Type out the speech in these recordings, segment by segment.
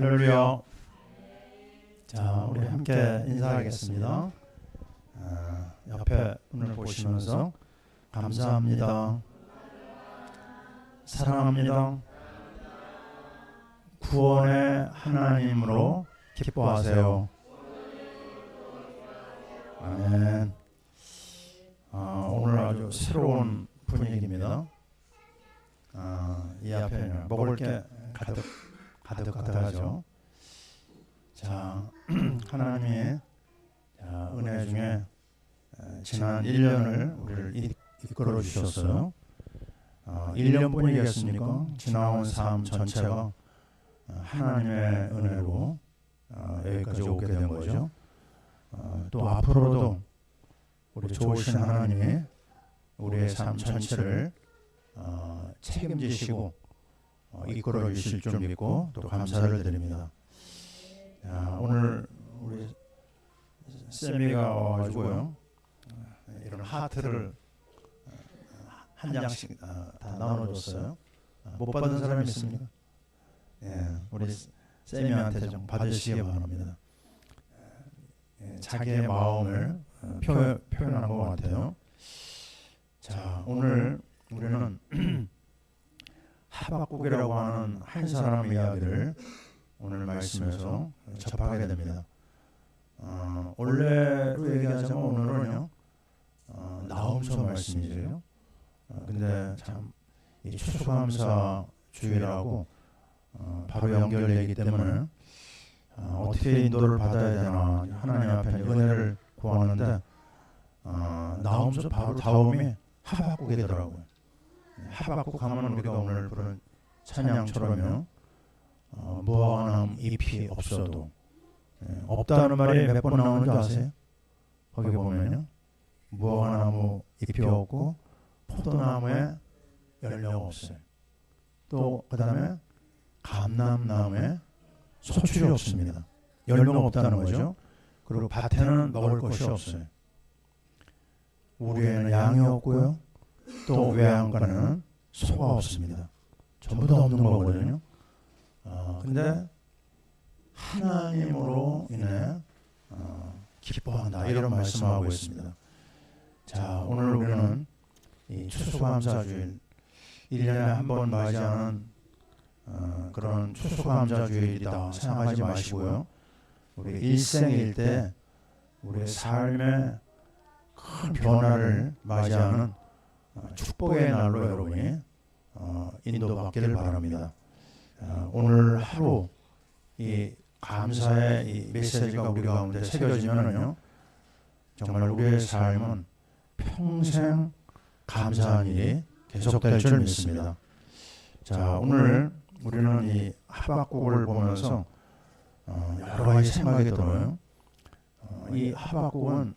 할렐루야. 자, 우리 함께 인사하겠습니다. 옆에 분을 보시면서 감사합니다, 사랑합니다, 구원의 하나님으로 기뻐하세요. 아멘. 오늘 아주 새로운 분위기입니다. 이 앞에 먹을 게 가득하죠. 자, 하나님의 은혜 중에 지난 1년을 우리를 이끌어 주셨어요. 1년뿐이겠습니까? 지나온 삶 전체가 하나님의 은혜로 여기까지 오게 된 거죠. 또 앞으로도 우리 좋으신 하나님이 우리의 삶 전체를 책임지시고 이끌어 주실 줄 믿고 또 감사를 드립니다. 오늘 우리 쌤이가 와가지고요, 이런 하트를 한 장씩 다 나눠줬어요. 못 받은 사람이 있습니까? 우리 쌤이한테 좀 받으시기 바랍니다. 자기의 마음을 표현하는 것 같아요. 자, 오늘 우리는 하박국이라고 하는 한 사람의 이야기를 오늘 말씀에서 접하게 됩니다. 원래로 얘기하자면 오늘은요, 나훔서 말씀이죠. 근데 참 이 추수감사 주일하고 바로 연결되기 때문에 어떻게 인도를 받아야 되나 하나님 앞에 은혜를 구하는데 나훔서 바로 다음이 하박국이 되더라고요. 하박국 하면 우리가 오늘 부른 찬양처럼요, 무화과나무 잎이 없어도, 없다는 말이 몇 번 나오는 줄 아세요? 거기 보면요, 무화과나무 잎이 없고 포도나무에 열매가 없어요. 또 그 다음에 감람나무에 소출이 없습니다. 열매가 없다는 거죠. 그리고 밭에는 먹을 것이 없어요. 우리에는 양이 없고요, 또 외양간에는 소가 없습니다. 전부 다 없는 거거든요. 근데 하나님으로 인해 기뻐한다, 이런 말씀하고 있습니다. 자, 오늘 우리는 이 추수감사주일, 1년에 한 번 맞이하는 그런 추수감사주일이다 생각하지 마시고요, 우리 일생일 때 우리의 삶의 큰 변화를 맞이하는 축복의 날로 여러분이 인도받기를 바랍니다. 오늘 하루 이 감사의 이 메시지가 우리 가운데 새겨지면은요, 정말 우리의 삶은 평생 감사한 일이 계속될 줄 믿습니다. 자, 오늘 우리는 이 하박국을 보면서 여러 가지 생각이 들어요. 이 하박국은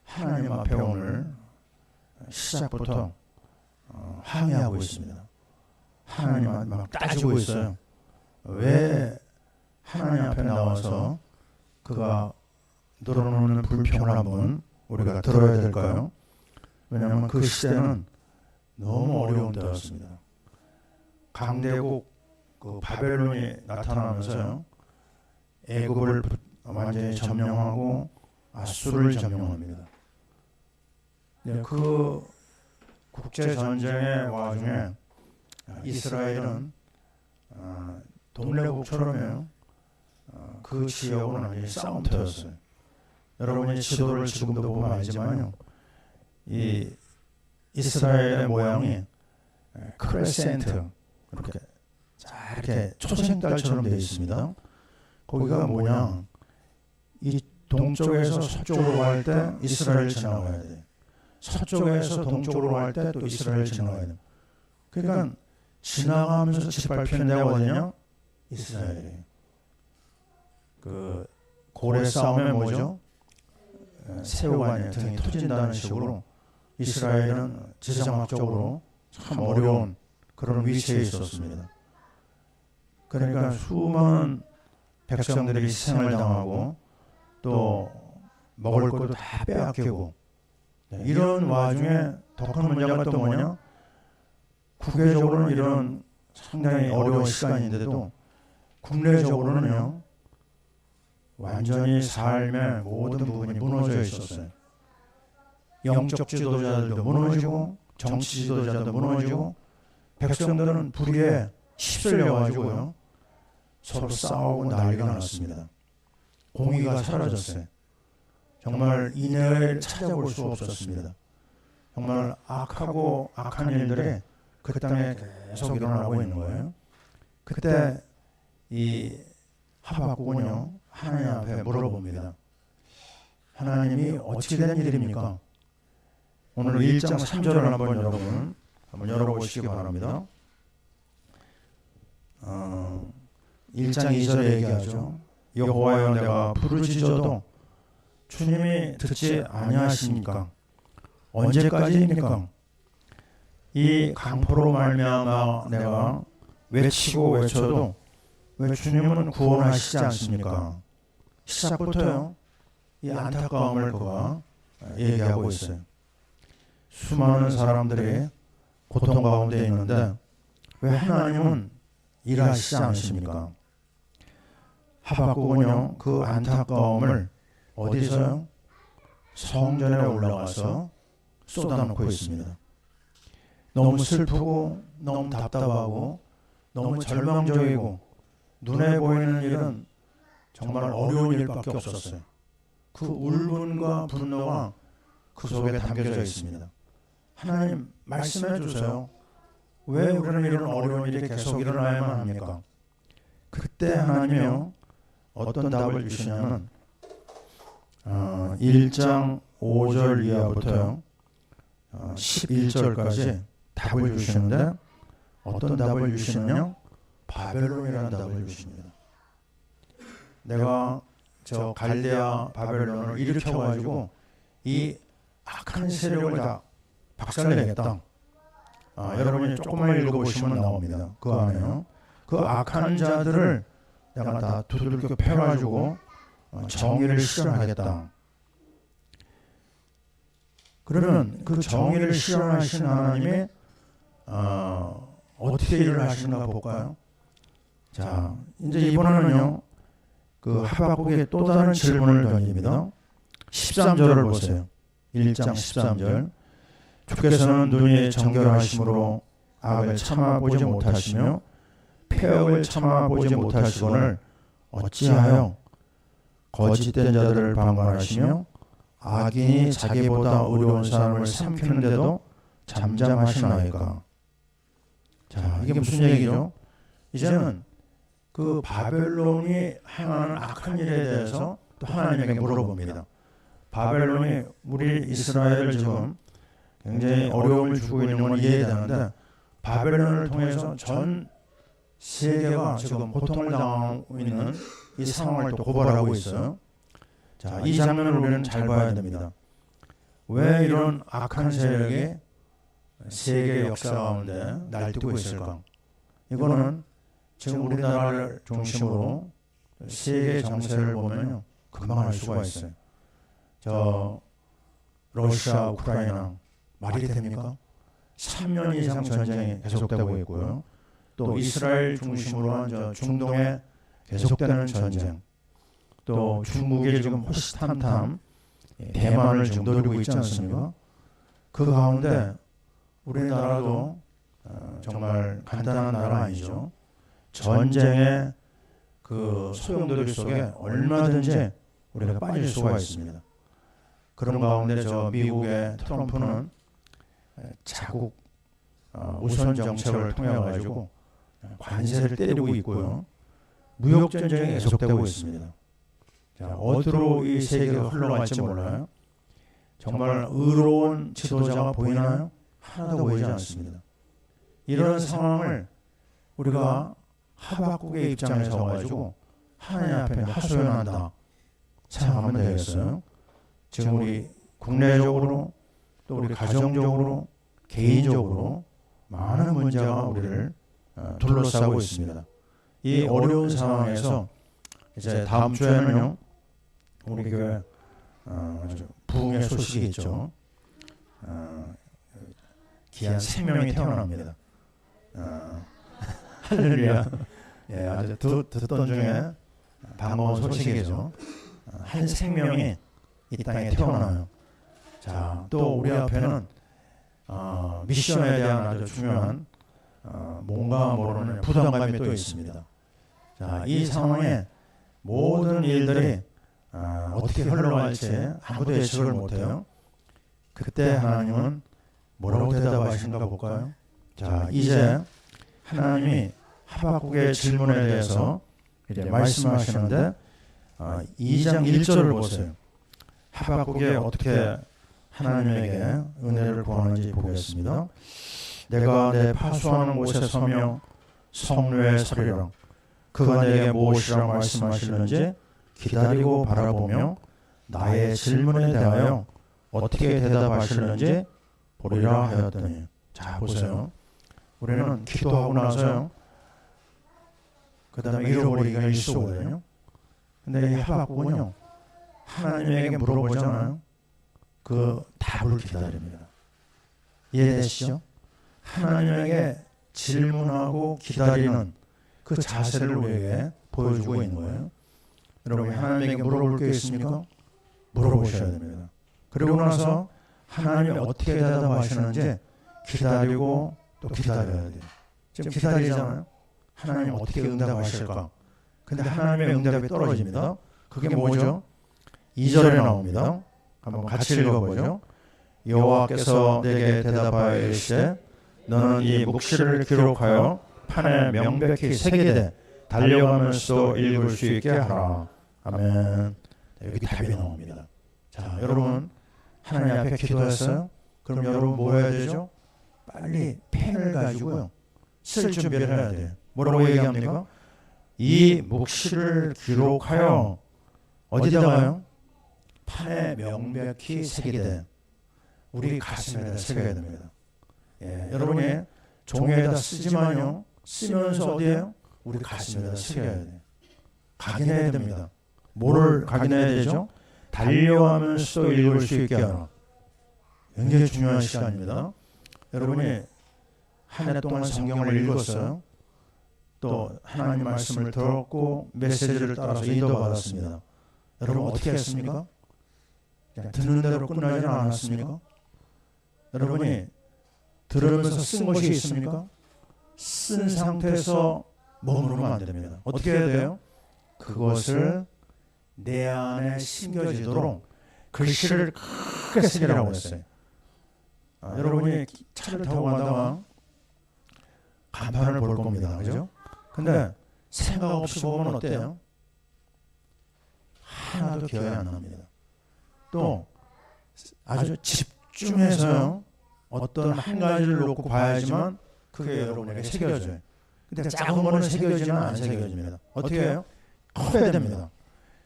하나님 앞에 오늘 시작부터 항의하고 있습니다. 하나님 막 따지고 있어요. 왜 하나님 앞에 나와서 그가 늘어놓는 불평을 한번 우리가 들어야 될까요? 왜냐하면 그 시대는 너무 어려운 때였습니다. 강대국 그 바벨론이 나타나면서요, 애굽을 완전히 점령하고 아수르를 점령합니다. 그 국제전쟁의 와중에 이스라엘은 동래국처럼요, 그 지역은 완전히 싸움터였어요. 여러분이 지도를 지금도 보면 알지만요, 이 이스라엘의 모양이 크레센트, 이렇게 초생달처럼 되어 있습니다. 거기가 뭐냐, 이 동쪽에서 서쪽으로 갈 때 이스라엘 지나가야 돼요. 서쪽에서 동쪽으로 갈 때 또 이스라엘 지나가야 돼요. 그러니까 지나가면서 짓밟히는 데가 어디냐? 이스라엘이에요. 그 고래 싸움에 뭐죠? 새우가 등이 터진다는 식으로 이스라엘은 지정학적으로 참 어려운 그런 위치에 있었습니다. 그러니까 수많은 백성들이 희생을 당하고 또 먹을 것도 다 빼앗기고, 이런 와중에 더 큰 문제가 또 뭐냐? 국외적으로는 이런 상당히 어려운 시간인데도 국내적으로는요 완전히 삶의 모든 부분이 무너져 있었어요. 영적 지도자들도 무너지고 정치 지도자도 무너지고 백성들은 불의에 휩쓸려가지고요 서로 싸우고 난리가 났습니다. 공의가 사라졌어요. 정말 인애를 찾아볼 수 없었습니다. 정말 악하고 악한 일들이 그 땅에 계속 일어나고 있는 거예요. 그때 이 하박국은요 하나님 앞에 물어봅니다. 하나님이 어떻게 된 일입니까? 오늘 1장 3절을 한번 여러분 한번 열어보시기 바랍니다. 1장 2절에 얘기하죠. 여호와여 내가 부르짖어도 주님이 듣지 아니하십니까? 언제까지입니까? 이 강포로 말미암아 내가 외치고 외쳐도 왜 주님은 구원하시지 않습니까? 시작부터요 이 안타까움을 그가 얘기하고 있어요. 수많은 사람들이 고통 가운데 있는데 왜 하나님은 일하시지 않으십니까? 하박국은요 그 안타까움을 어디서요? 성전에 올라가서 쏟아놓고 있습니다. 너무 슬프고 너무 답답하고 너무 절망적이고 눈에 보이는 일은 정말 어려운 일밖에 없었어요. 그 울분과 분노가 그 속에 담겨져 있습니다. 하나님 말씀해 주세요. 왜 우리는 이런 어려운 일이 계속 일어나야만 합니까? 그때 하나님이요 어떤 답을 주시냐면 1장 5절 이하부터요 11절까지 답을 주시는데 어떤 답을 주시느냐? 바벨론이라는 답을 주십니다. 내가 저 갈대아 바벨론을 일으켜가지고 이 악한 세력을 다 박살내겠다. 여러분이 조금만 읽어보시면 나옵니다. 그 안에요. 그 악한 자들을 내가 다 두들겨 패가지고 정의를 실현하겠다. 그러면 그 정의를 실현하신 하나님이 어떻게 일을 하시는가 볼까요? 자, 이제 이번에는요, 그 하박국의 또 다른 질문을 던집니다. 13절을 보세요. 1장 13절. 주께서는 눈이 정결하심으로 악을 참아보지 못하시며 폐역을 참아보지 못하시거늘 어찌하여 거짓된 자들을 방관하시며 악인이 자기보다 어려운 사람을 삼키는데도 잠잠하시나이까. 자, 이게 무슨 얘기죠? 이제는 그 바벨론이 행하는 악한 일에 대해서 또 하나님에게 물어봅니다. 바벨론이 우리 이스라엘을 지금 굉장히 어려움을 주고 있는 건 이해되는데 바벨론을 통해서 전 세계가 지금 고통을 당하고 있는 이 상황을 또 고발하고 있어요. 자, 이 장면을 우리는 잘 봐야 됩니다. 왜 이런 악한 세력이 세계 역사 가운데 날뛰고 있을까? 이거는 지금 우리나라를 중심으로 세계 정세를 보면요 금방 알 수가 있어요. 저 러시아, 우크라이나 말이 됩니까? 3년 이상 전쟁이 계속되고 있고요. 또 이스라엘 중심으로 한 저 중동에 계속되는 전쟁, 또 중국이 지금 호시탐탐 대만을 지금 노리고 있지 않습니까? 그 가운데 우리나라도 정말 간단한 나라 아니죠. 전쟁의 그 소용돌이 속에 얼마든지 우리가 빠질 수가 있습니다. 그런 가운데 저 미국의 트럼프는 자국 우선 정책을 통해 가지고 관세를 때리고 있고요. 무역 전쟁이 계속되고 있습니다. 자, 어디로 이 세계가 흘러갈지 몰라요. 정말 의로운 지도자가 보이나요? 하나도 보이지 않습니다. 이런 상황을 우리가 하박국의 입장에 서가지고 하나님 앞에 하소연한다 생각하면 되겠어요. 지금 우리 국내적으로 또 우리 가정적으로 개인적으로 많은 문제가 우리를 둘러싸고 있습니다. 이 어려운 상황에서 이제 다음 주에는요 우리 교회 부흥의 소식이 있죠. 귀한 새 명이 태어납니다. 할렐루야. 예, 아주 듣던 중에 반가운 소식이죠. 한 생명이 이 땅에 태어나요. 자, 또 우리 앞에는 미션에 대한 아주 중요한 뭔가 모르는 부담감이 또 있습니다. 자, 이 상황에 모든 일들이 어떻게 흘러갈지 아무도 예측을 못해요. 그때 하나님은 뭐라고 대답하시는가 볼까요? 자, 이제 하나님이 하박국의 질문에 대해서 이제 말씀하시는데 2장 1절을 보세요. 하박국이 어떻게 하나님에게 은혜를 구하는지 보겠습니다. 내가 내 파수하는 곳에 서며 성루에 서리라. 그가 내게 무엇이라 말씀하시는지 기다리고 바라보며 나의 질문에 대하여 어떻게 대답하시는지 보리라 하였더니. 자, 보세요. 우리는 기도하고 나서요, 그 다음에 잃어버리기가 일수거든요. 근데 이 하박국은요, 하나님에게 물어보잖아요. 그 답을 기다립니다. 이해되시죠? 하나님에게 질문하고 기다리는 그 자세를 우리에게 보여주고 있는 거예요. 여러분, 하나님에게 물어볼 게 있습니까? 물어보셔야 됩니다. 그리고 나서 하나님이 어떻게 대답하시는지 기다리고 또 기다려야 돼요. 지금 기다리잖아요. 하나님 어떻게 응답하실까? 근데 하나님의 응답이 떨어집니다. 그게 뭐죠? 2절에 나옵니다. 한번 같이 읽어보죠. 여호와께서 내게 대답하여 이르시되 너는 이 묵시를 기록하여 판에 명백히 새기되 달려가면서 읽을 수 있게 하라. 아멘. 여기 답이 나옵니다. 자, 여러분 하나님 앞에 기도했어요? 그럼 여러분 뭐 해야 되죠? 빨리 펜을 가지고요, 쓸 준비를 해야 돼요. 뭐라고 얘기합니까? 이 묵시를 기록하여 어디다가요? 판에 명백히 새기되 우리 가슴에다 새겨야 됩니다. 예, 여러분이 종이에다 쓰지만요, 쓰면서 어디에요? 우리 가슴에다 새겨야 돼요. 각인해야 됩니다. 뭐를 각인해야 되죠? 달려가면서 읽을 수 있게 하라. 굉장히 중요한 시간입니다. 여러분이 한 해 동안 성경을 읽었어요. 또 하나님 말씀을 들었고 메시지를 따라서 인도받았습니다. 여러분 어떻게 했습니까? 듣는 대로 끝나지 않았습니까? 여러분이 들으면서 쓴 것이 있습니까? 쓴 상태에서 머무르면 안 됩니다. 어떻게 해야 돼요? 그것을 내 안에 심겨지도록 글씨를 크게 쓰기라고 했어요. 여러분이 차를 타고 가다가 간판을 볼 겁니다. 그죠? 근데 생각 없이 보면 어때요? 하나도 기억이 안 납니다. 또 아주 집중해서요, 어떤 한 가지를 놓고 봐야지만 그게 여러분에게 새겨져요. 근데 작은 거는 새겨지면 안 새겨집니다. 어떻게 해요? 커야 됩니다.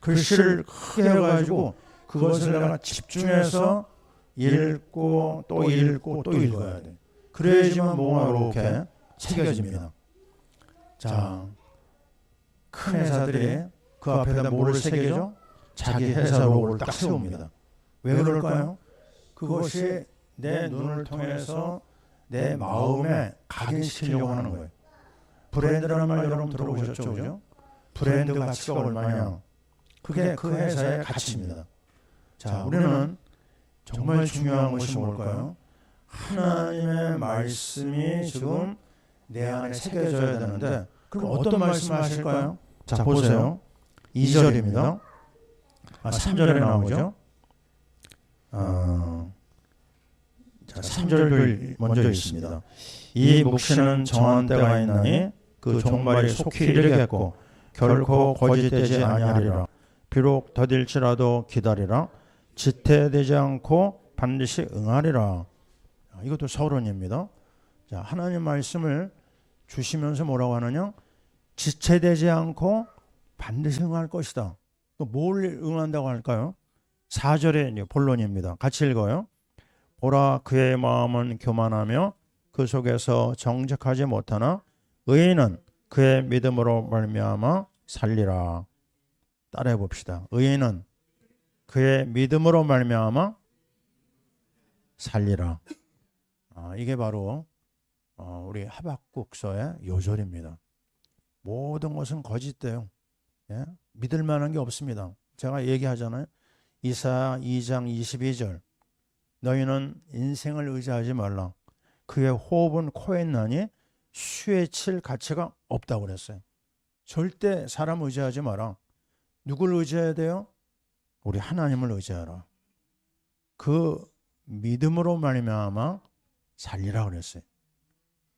글씨를 크게 해가지고 그것을 내가 집중해서 읽고 또 읽고 또 읽어야 돼요. 그래야지만 뭐가 이렇게 새겨집니다. 자, 큰 회사들이 그 앞에다 뭐를 새겨줘? 자기 회사 로고를 딱 세웁니다. 왜 그럴까요? 그것이 내 눈을 통해서 내 마음에 각인시키려고 하는 거예요. 브랜드라는 말 여러분 들어보셨죠? 그죠? 브랜드 가치가 얼마냐? 그게 그 회사의 가치입니다. 자, 우리는 정말 중요한 것이 뭘까요? 하나님의 말씀이 지금 내 안에 새겨져야 되는데, 그럼 어떤 말씀을 하실까요? 자, 보세요. 2절입니다. 3절에 나오죠. 자, 3절도 먼저 있습니다. 이 묵시는 정한 때가 있나니 그 종말이 속히 이르겠고 결코 거짓되지 아니하리라. 비록 더딜지라도 기다리라. 지체되지 않고 반드시 응하리라. 이것도 서론입니다. 자, 하나님 말씀을 주시면서 뭐라고 하느냐? 지체되지 않고 반드시 응할 것이다. 또 뭘 응한다고 할까요? 4절의 본론입니다. 같이 읽어요. 보라, 그의 마음은 교만하며 그 속에서 정직하지 못하나 의인은 그의 믿음으로 말미암아 살리라. 따라해 봅시다. 의인은 그의 믿음으로 말미암아 살리라. 이게 바로 우리 하박국서의 요절입니다. 모든 것은 거짓돼요. 예? 믿을 만한 게 없습니다. 제가 얘기하잖아요. 이사야 2장 22절. 너희는 인생을 의지하지 말라. 그의 호흡은 코에 나니 수에 칠 가치가 없다고 그랬어요. 절대 사람 의지하지 마라. 누굴 의지해야 돼요? 우리 하나님을 의지하라. 그 믿음으로 말미암아 살리라 그랬어요.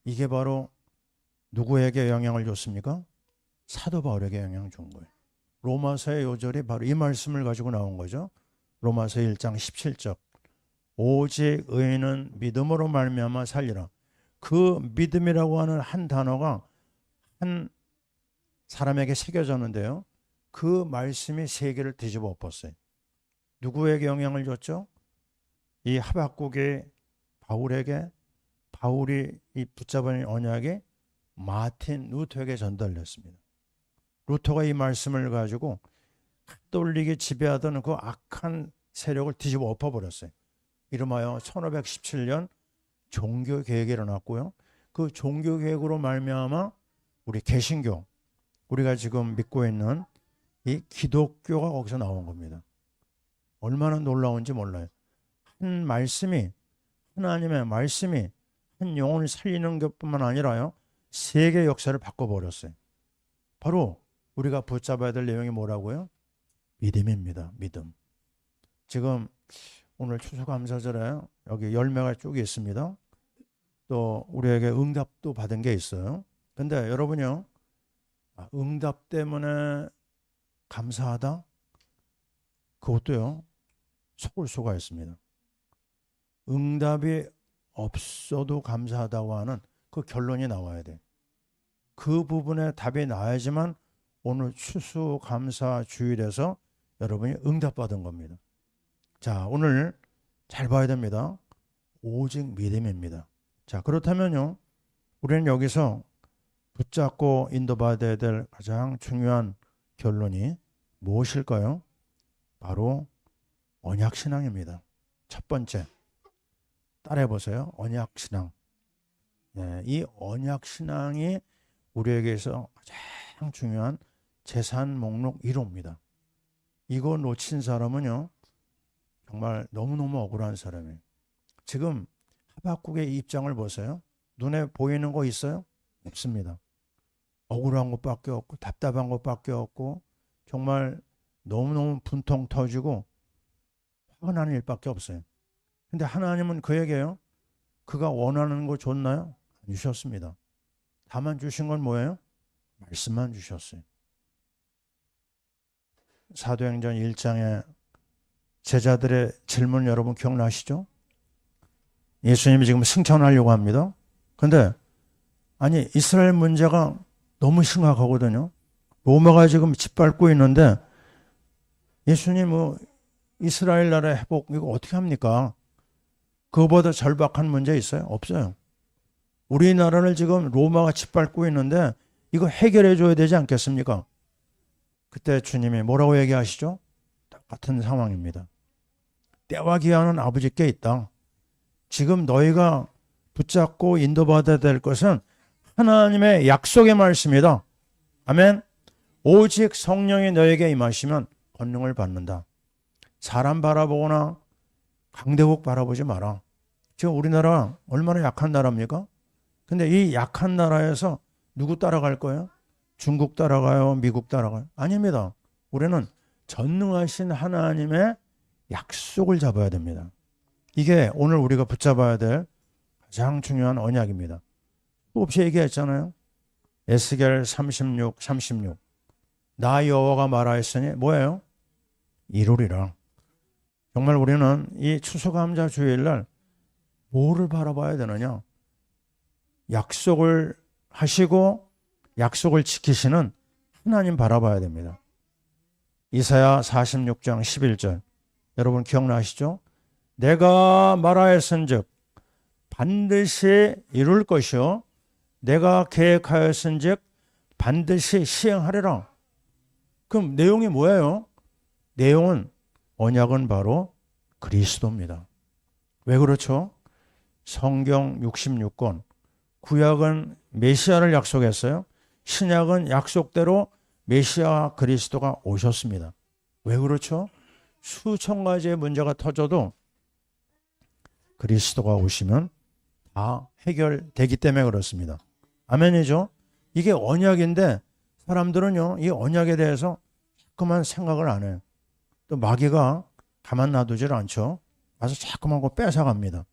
이게 바로 누구에게 영향을 줬습니까? 사도 바울에게 영향을 준 거예요. 로마서의 요절이 바로 이 말씀을 가지고 나온 거죠. 로마서 1장 17절. 오직 의인은 믿음으로 말미암아 살리라. 그 믿음이라고 하는 한 단어가 한 사람에게 새겨졌는데요. 그 말씀이 세계를 뒤집어 엎었어요. 누구에게 영향을 줬죠? 이 하박국의 바울에게, 바울이 이 붙잡은 언약이 마틴 루터에게 전달됐습니다. 루터가 이 말씀을 가지고 떠올리게 지배하던 그 악한 세력을 뒤집어 엎어버렸어요. 이름하여 1517년 종교개혁이 일어났고요. 그 종교개혁으로 말미암아 우리 개신교, 우리가 지금 믿고 있는 이 기독교가 거기서 나온 겁니다. 얼마나 놀라운지 몰라요. 한 말씀이, 하나님의 말씀이 한 영혼을 살리는 것뿐만 아니라요, 세계 역사를 바꿔버렸어요. 바로 우리가 붙잡아야 될 내용이 뭐라고요? 믿음입니다. 믿음. 지금 오늘 추수감사절에 여기 열매가 쭉 있습니다. 또 우리에게 응답도 받은 게 있어요. 근데 여러분요, 응답 때문에 감사하다? 그것도요, 속을 수가 있습니다. 응답이 없어도 감사하다고 하는 그 결론이 나와야 돼. 그 부분에 답이 나와야지만 오늘 추수감사 주일에서 여러분이 응답받은 겁니다. 자, 오늘 잘 봐야 됩니다. 오직 믿음입니다. 자, 그렇다면요, 우리는 여기서 붙잡고 인도받아야 될 가장 중요한 결론이 무엇일까요? 바로 언약신앙입니다. 첫 번째, 따라해보세요. 언약신앙. 네, 이 언약신앙이 우리에게서 가장 중요한 재산 목록 1호입니다. 이거 놓친 사람은요, 정말 너무너무 억울한 사람이에요. 지금 하박국의 입장을 보세요. 눈에 보이는 거 있어요? 없습니다. 억울한 것밖에 없고 답답한 것밖에 없고 정말 너무너무 분통 터지고 화가 나는 일밖에 없어요. 근데 하나님은 그에게요, 그가 원하는 거 줬나요? 안 주셨습니다. 다만 주신 건 뭐예요? 말씀만 주셨어요. 사도행전 1장에 제자들의 질문 여러분 기억나시죠? 예수님이 지금 승천하려고 합니다. 근데 아니, 이스라엘 문제가 너무 심각하거든요. 로마가 지금 짓밟고 있는데 예수님 이스라엘 나라 회복 이거 어떻게 합니까? 그거보다 절박한 문제 있어요? 없어요. 우리나라를 지금 로마가 짓밟고 있는데 이거 해결해 줘야 되지 않겠습니까? 그때 주님이 뭐라고 얘기하시죠? 똑같은 상황입니다. 때와 기한은 아버지께 있다. 지금 너희가 붙잡고 인도받아야 될 것은 하나님의 약속의 말씀이다. 아멘. 오직 성령이 너에게 임하시면 권능을 받는다. 사람 바라보거나 강대국 바라보지 마라. 지금 우리나라 얼마나 약한 나라입니까? 근데 이 약한 나라에서 누구 따라갈 거예요? 중국 따라가요? 미국 따라가요? 아닙니다. 우리는 전능하신 하나님의 약속을 잡아야 됩니다. 이게 오늘 우리가 붙잡아야 될 가장 중요한 언약입니다. 또 없이 얘기했잖아요. 에스겔 36. 나 여호와가 말하였으니 뭐예요? 이루리라. 정말 우리는 이 추수감사 주일날 뭐를 바라봐야 되느냐? 약속을 하시고 약속을 지키시는 하나님 바라봐야 됩니다. 이사야 46장 11절 여러분 기억나시죠? 내가 말하였은즉 반드시 이룰 것이요 내가 계획하였은즉 반드시 시행하리라. 그럼 내용이 뭐예요? 내용은 언약은 바로 그리스도입니다. 왜 그렇죠? 성경 66권 구약은 메시아를 약속했어요. 신약은 약속대로 메시아 그리스도가 오셨습니다. 왜 그렇죠? 수천 가지의 문제가 터져도 그리스도가 오시면 다 해결되기 때문에 그렇습니다. 아멘이죠? 이게 언약인데 사람들은요, 이 언약에 대해서 자꾸만 생각을 안 해요. 또 마귀가 가만 놔두질 않죠. 와서 자꾸만 그거 뺏어갑니다.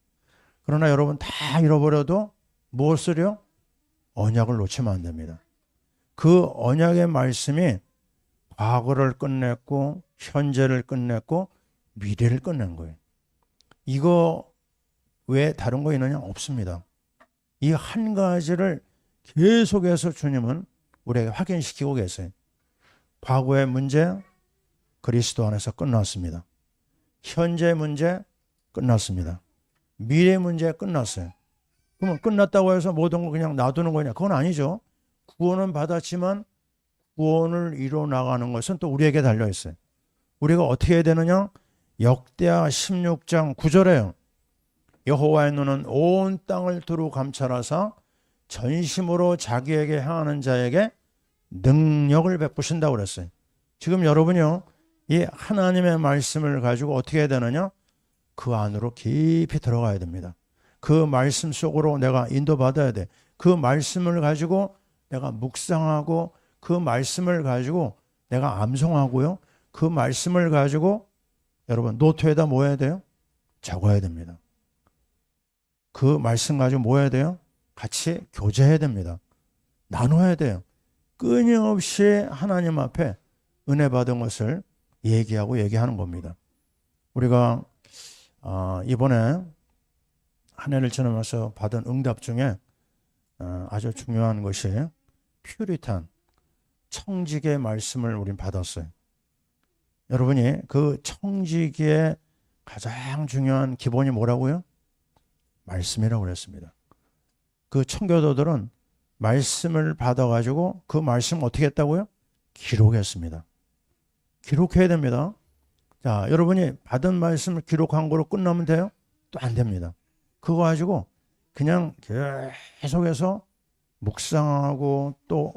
그러나 여러분 다 잃어버려도 무엇을요? 언약을 놓치면 안 됩니다. 그 언약의 말씀이 과거를 끝냈고 현재를 끝냈고 미래를 끝낸 거예요. 이거 외에 다른 거 있느냐? 없습니다. 이 한 가지를 계속해서 주님은 우리에게 확인시키고 계세요. 과거의 문제 그리스도 안에서 끝났습니다. 현재 문제 끝났습니다. 미래 문제 끝났어요. 그러면 끝났다고 해서 모든 걸 그냥 놔두는 거냐? 그건 아니죠. 구원은 받았지만 구원을 이뤄 나가는 것은 또 우리에게 달려 있어요. 우리가 어떻게 해야 되느냐? 역대하 16장 9절에요. 여호와의 눈은 온 땅을 두루 감찰하사 전심으로 자기에게 향하는 자에게 능력을 베푸신다고 그랬어요. 지금 여러분이요, 이 하나님의 말씀을 가지고 어떻게 해야 되느냐? 그 안으로 깊이 들어가야 됩니다. 그 말씀 속으로 내가 인도받아야 돼. 그 말씀을 가지고 내가 묵상하고 그 말씀을 가지고 내가 암송하고요. 그 말씀을 가지고 여러분 노트에다 뭐 해야 돼요? 적어야 됩니다. 그 말씀 가지고 뭐 해야 돼요? 같이 교제해야 됩니다. 나눠야 돼요. 끊임없이 하나님 앞에 은혜 받은 것을 얘기하는 겁니다. 우리가 이번에 한 해를 지나면서 받은 응답 중에 아주 중요한 것이 퓨리탄, 청지기의 말씀을 우린 받았어요. 여러분이 그 청지기의 가장 중요한 기본이 뭐라고요? 말씀이라고 그랬습니다. 그 청교도들은 말씀을 받아가지고 그 말씀 어떻게 했다고요? 기록했습니다. 기록해야 됩니다. 자, 여러분이 받은 말씀을 기록한 거로 끝나면 돼요? 또 안 됩니다. 그거 가지고 그냥 계속해서 묵상하고 또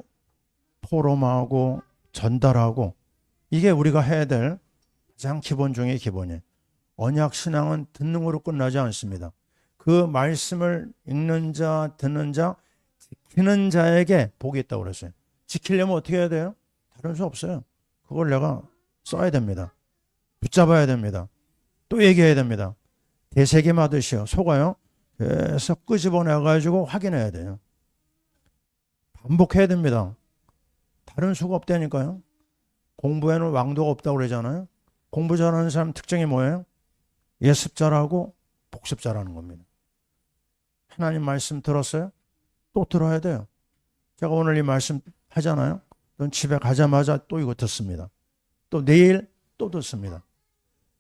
포럼하고 전달하고 이게 우리가 해야 될 가장 기본 중의 기본이에요. 언약 신앙은 듣는 거로 끝나지 않습니다. 그 말씀을 읽는 자, 듣는 자, 지키는 자에게 복이 있다고 그랬어요. 지키려면 어떻게 해야 돼요? 다른 수 없어요. 그걸 내가 써야 됩니다. 붙잡아야 됩니다. 또 얘기해야 됩니다. 되새김하듯이요. 속아요. 계속 끄집어내가지고 확인해야 돼요. 반복해야 됩니다. 다른 수가 없다니까요. 공부에는 왕도가 없다고 그러잖아요. 공부 잘하는 사람 특징이 뭐예요? 예습 잘하고 복습 잘하는 겁니다. 하나님 말씀 들었어요? 또 들어야 돼요. 제가 오늘 이 말씀 하잖아요. 넌 집에 가자마자 또 이거 듣습니다. 또 내일 또 듣습니다.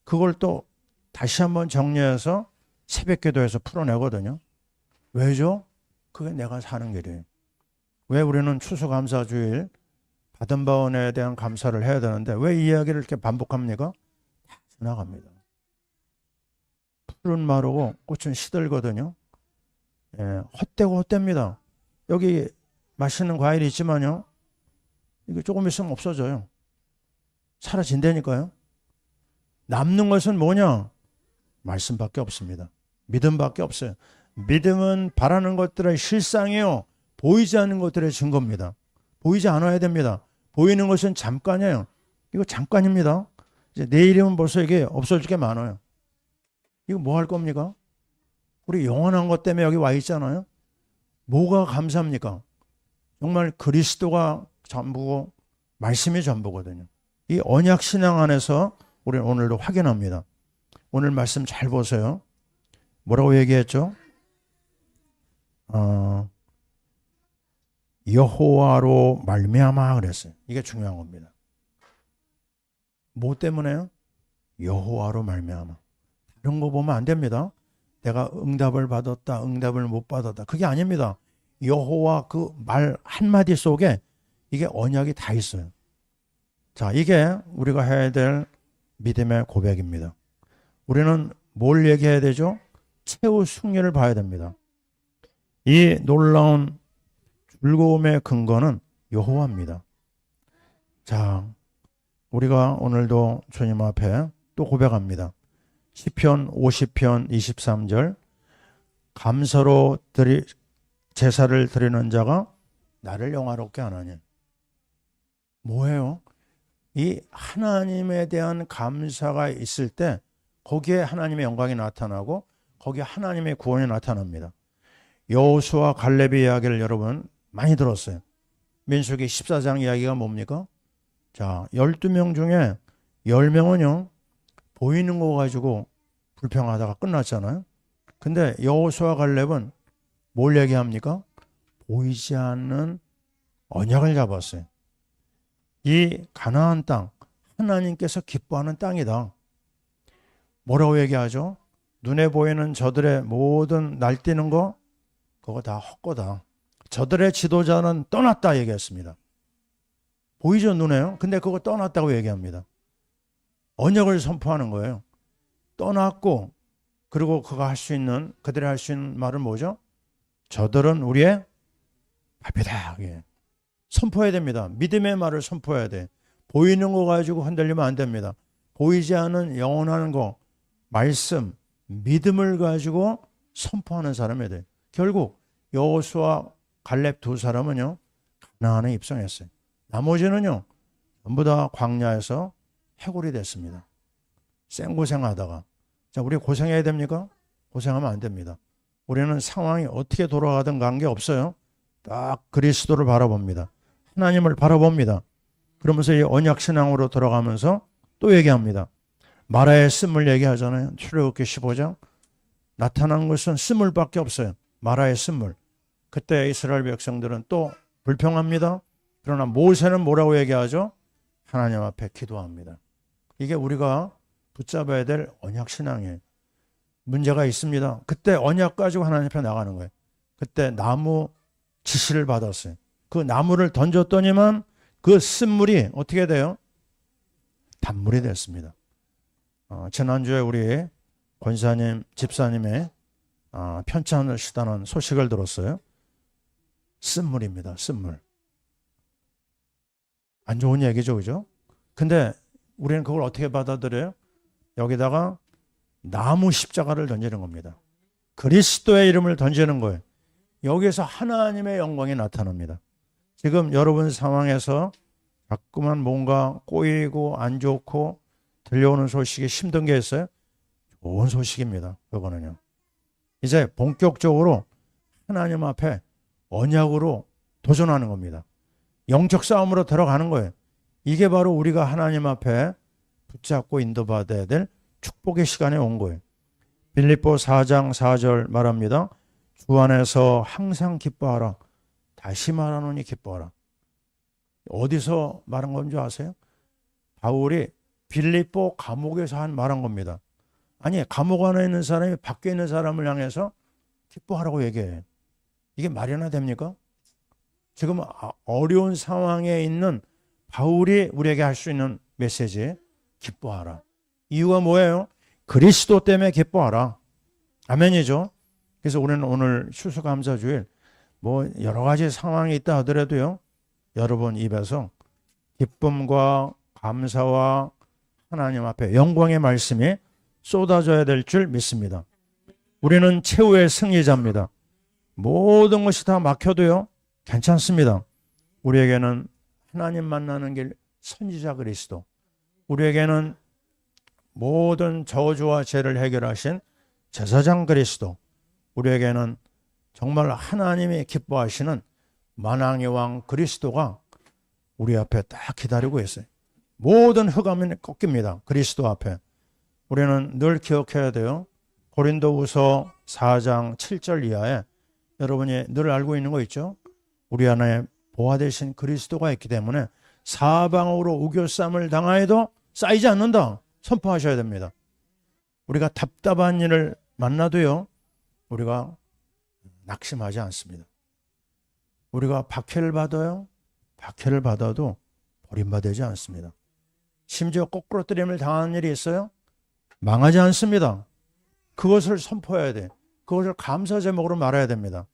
그걸 또 다시 한번 정리해서 새벽 기도해서 풀어내거든요. 왜죠? 그게 내가 사는 길이에요. 왜 우리는 추수감사주일 받은 바원에 대한 감사를 해야 되는데 왜 이 이야기를 이렇게 반복합니까? 다 지나갑니다. 풀은 마르고 꽃은 시들거든요. 예, 헛되고 헛됩니다. 여기 맛있는 과일이 있지만요. 이게 조금 있으면 없어져요. 사라진다니까요. 남는 것은 뭐냐? 말씀밖에 없습니다. 믿음밖에 없어요. 믿음은 바라는 것들의 실상이요. 보이지 않는 것들의 증거입니다. 보이지 않아야 됩니다. 보이는 것은 잠깐이에요. 이거 잠깐입니다. 이제 내일이면 벌써 이게 없어질 게 많아요. 이거 뭐 할 겁니까? 우리 영원한 것 때문에 여기 와 있잖아요. 뭐가 감사합니까? 정말 그리스도가 전부고 말씀이 전부거든요. 이 언약 신앙 안에서 우리는 오늘도 확인합니다. 오늘 말씀 잘 보세요. 뭐라고 얘기했죠? 여호와로 말미암아 그랬어요. 이게 중요한 겁니다. 뭐 때문에요? 여호와로 말미암아. 다른 거 보면 안 됩니다. 내가 응답을 받았다, 응답을 못 받았다. 그게 아닙니다. 여호와 그 말 한마디 속에 이게 언약이 다 있어요. 자, 이게 우리가 해야 될 믿음의 고백입니다. 우리는 뭘 얘기해야 되죠? 최후 승리를 봐야 됩니다. 이 놀라운 즐거움의 근거는 여호와입니다. 자, 우리가 오늘도 주님 앞에 또 고백합니다. 시편 50편 23절 감사로 제사를 드리는 자가 나를 영화롭게 하나니. 뭐예요? 이 하나님에 대한 감사가 있을 때 거기에 하나님의 영광이 나타나고 거기에 하나님의 구원이 나타납니다. 여호수아 갈렙의 이야기를 여러분 많이 들었어요. 민수기 14장 이야기가 뭡니까? 자, 12명 중에 10명은요 보이는 거 가지고 불평하다가 끝났잖아요. 근데 여호수아 갈렙은 뭘 얘기합니까? 보이지 않는 언약을 잡았어요. 이 가나안 땅, 하나님께서 기뻐하는 땅이다. 뭐라고 얘기하죠? 눈에 보이는 저들의 모든 날뛰는 거 그거 다 헛거다. 저들의 지도자는 떠났다 얘기했습니다. 보이죠 눈에요? 근데 그거 떠났다고 얘기합니다. 언약을 선포하는 거예요. 떠났고 그리고 그들이 할 수 있는 말은 뭐죠? 저들은 우리의 밥이다. 예. 선포해야 됩니다. 믿음의 말을 선포해야 돼. 보이는 거 가지고 흔들리면 안 됩니다. 보이지 않은 영원한 거, 말씀, 믿음을 가지고 선포하는 사람이 돼. 결국 여호수아 갈렙 두 사람은요 가나안에 입성했어요. 나머지는요 전부 다 광야에서 해골이 됐습니다. 생고생하다가. 자, 우리 고생해야 됩니까? 고생하면 안 됩니다. 우리는 상황이 어떻게 돌아가든 관계없어요. 딱 그리스도를 바라봅니다. 하나님을 바라봅니다. 그러면서 이 언약신앙으로 들어가면서 또 얘기합니다. 마라의 쓴물 얘기하잖아요. 출애굽기 15장. 나타난 것은 쓴물밖에 없어요. 마라의 쓴물. 그때 이스라엘 백성들은 또 불평합니다. 그러나 모세는 뭐라고 얘기하죠? 하나님 앞에 기도합니다. 이게 우리가 붙잡아야 될 언약신앙이에요. 문제가 있습니다. 그때 언약 가지고 하나님 앞에 나가는 거예요. 그때 나무 지시를 받았어요. 그 나무를 던졌더니만 그 쓴물이 어떻게 돼요? 단물이 됐습니다. 지난주에 우리 권사님, 집사님의 편찬을 시다는 소식을 들었어요. 쓴물입니다. 쓴물. 안 좋은 얘기죠, 그죠? 근데 우리는 그걸 어떻게 받아들여요? 여기다가 나무 십자가를 던지는 겁니다. 그리스도의 이름을 던지는 거예요. 여기서 하나님의 영광이 나타납니다. 지금 여러분 상황에서 자꾸만 뭔가 꼬이고 안 좋고 들려오는 소식이 힘든 게 있어요? 좋은 소식입니다. 그거는요. 이제 본격적으로 하나님 앞에 언약으로 도전하는 겁니다. 영적 싸움으로 들어가는 거예요. 이게 바로 우리가 하나님 앞에 붙잡고 인도받아야 될 축복의 시간에 온 거예요. 빌립보 4장 4절 말합니다. 주 안에서 항상 기뻐하라. 다시 말하노니 기뻐하라. 어디서 말한 건지 아세요? 바울이 빌립보 감옥에서 말한 겁니다. 아니, 감옥 안에 있는 사람이 밖에 있는 사람을 향해서 기뻐하라고 얘기해요. 이게 말이나 됩니까? 지금 어려운 상황에 있는 바울이 우리에게 할 수 있는 메시지, 기뻐하라. 이유가 뭐예요? 그리스도 때문에 기뻐하라. 아멘이죠. 그래서 우리는 오늘 추수감사주일 여러 가지 상황이 있다 하더라도요, 여러분 입에서 기쁨과 감사와 하나님 앞에 영광의 말씀이 쏟아져야 될 줄 믿습니다. 우리는 최후의 승리자입니다. 모든 것이 다 막혀도요 괜찮습니다. 우리에게는 하나님 만나는 길 선지자 그리스도, 우리에게는 모든 저주와 죄를 해결하신 제사장 그리스도, 우리에게는 정말 하나님이 기뻐하시는 만왕의 왕 그리스도가 우리 앞에 딱 기다리고 있어요. 모든 흑암이 꺾입니다. 그리스도 앞에. 우리는 늘 기억해야 돼요. 고린도후서 4장 7절 이하에 여러분이 늘 알고 있는 거 있죠? 우리 안에 보화 되신 그리스도가 있기 때문에 사방으로 우겨쌈을 당하여도 쌓이지 않는다. 선포하셔야 됩니다. 우리가 답답한 일을 만나도요, 우리가 낙심하지 않습니다. 우리가 박해를 받아요. 박해를 받아도 버림받지 않습니다. 심지어 거꾸로 뜨림을 당하는 일이 있어요. 망하지 않습니다. 그것을 선포해야 돼. 그것을 감사 제목으로 말해야 됩니다.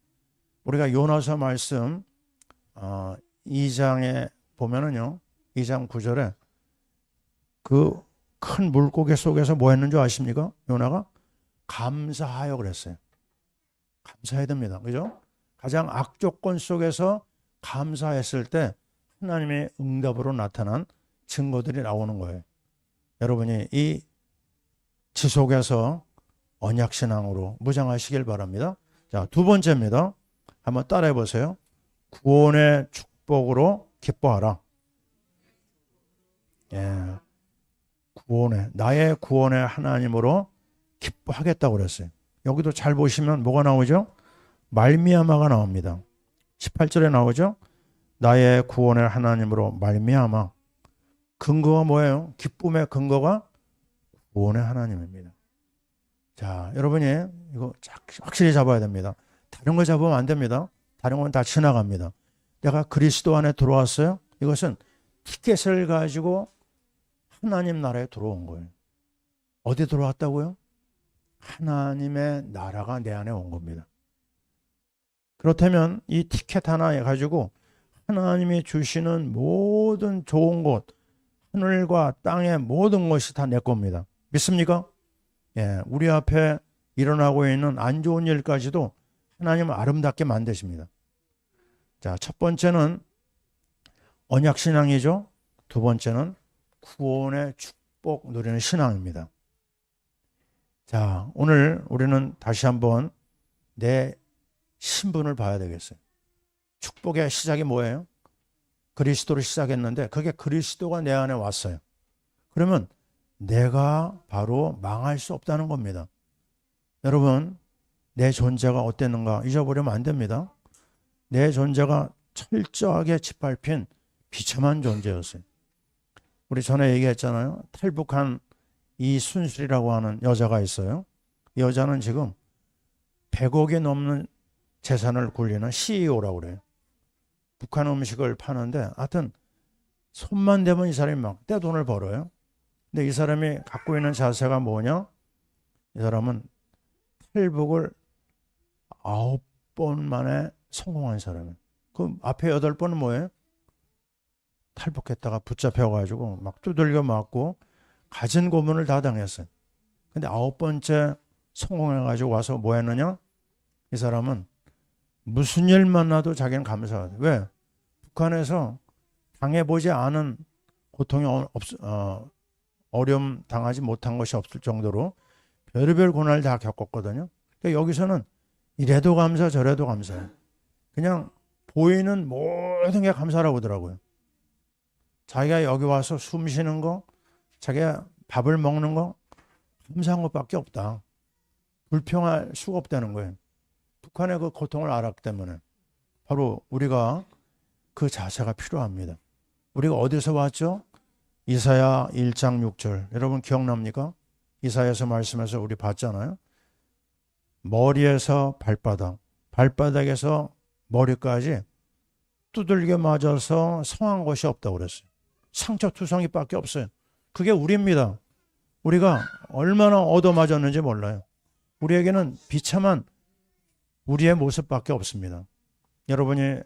우리가 요나서 말씀 2장에 보면은요, 2장 9절에 그 큰 물고기 속에서 뭐 했는 줄 아십니까? 요나가 감사하여 그랬어요. 감사해야 됩니다. 그죠? 가장 악조건 속에서 감사했을 때 하나님의 응답으로 나타난 증거들이 나오는 거예요. 여러분이 이 지속해서 언약신앙으로 무장하시길 바랍니다. 자, 두 번째입니다. 한번 따라해 보세요. 구원의 축복으로 기뻐하라. 예, 나의 구원의 하나님으로 기뻐하겠다고 그랬어요. 여기도 잘 보시면 뭐가 나오죠? 말미암아가 나옵니다. 18절에 나오죠? 나의 구원의 하나님으로 말미암아. 근거가 뭐예요? 기쁨의 근거가 구원의 하나님입니다. 자, 여러분이 이거 확실히 잡아야 됩니다. 다른 거 잡으면 안 됩니다. 다른 건 다 지나갑니다. 내가 그리스도 안에 들어왔어요. 이것은 티켓을 가지고 하나님 나라에 들어온 거예요. 어디 들어왔다고요? 하나님의 나라가 내 안에 온 겁니다. 그렇다면 이 티켓 하나 가지고 하나님이 주시는 모든 좋은 곳, 하늘과 땅의 모든 것이 다 내 겁니다. 믿습니까? 예, 우리 앞에 일어나고 있는 안 좋은 일까지도 하나님은 아름답게 만드십니다. 자, 첫 번째는 언약신앙이죠. 두 번째는 구원의 축복 누리는 신앙입니다. 자, 오늘 우리는 다시 한번 내 신분을 봐야 되겠어요. 축복의 시작이 뭐예요? 그리스도로 시작했는데 그게 그리스도가 내 안에 왔어요. 그러면 내가 바로 망할 수 없다는 겁니다. 여러분, 내 존재가 어땠는가 잊어버리면 안 됩니다. 내 존재가 철저하게 짓밟힌 비참한 존재였어요. 우리 전에 얘기했잖아요. 탈북한 이순실이라고 하는 여자가 있어요. 이 여자는 지금 100억이 넘는 재산을 굴리는 CEO라고 그래요. 북한 음식을 파는데 하여튼 손만 대면 이 사람이 막 떼돈을 벌어요. 근데 이 사람이 갖고 있는 자세가 뭐냐? 이 사람은 탈북을 9번 만에 성공한 사람이에요. 그 앞에 8번은 뭐예요? 탈북했다가 붙잡혀가지고 막 두들겨 맞고 가진 고문을 다 당했어요. 근데 9번째 성공해가지고 와서 뭐 했느냐? 이 사람은 무슨 일 만나도 자기는 감사하대. 왜? 북한에서 당해보지 않은 고통이 어려움 당하지 못한 것이 없을 정도로 별의별 고난을 다 겪었거든요. 그러니까 여기서는 이래도 감사 저래도 감사해요. 그냥 보이는 모든 게 감사라고 하더라고요. 자기가 여기 와서 숨 쉬는 거, 자기가 밥을 먹는 거 감사한 것밖에 없다. 불평할 수가 없다는 거예요. 북한의 그 고통을 알았기 때문에 바로 우리가 그 자세가 필요합니다. 우리가 어디서 왔죠? 이사야 1장 6절. 여러분 기억납니까? 이사야서 말씀에서 우리 봤잖아요. 머리에서 발바닥, 발바닥에서 머리까지 두들겨 맞아서 성한 것이 없다고 그랬어요. 상처투성이밖에 없어요. 그게 우리입니다. 우리가 얼마나 얻어맞았는지 몰라요. 우리에게는 비참한 우리의 모습밖에 없습니다. 여러분이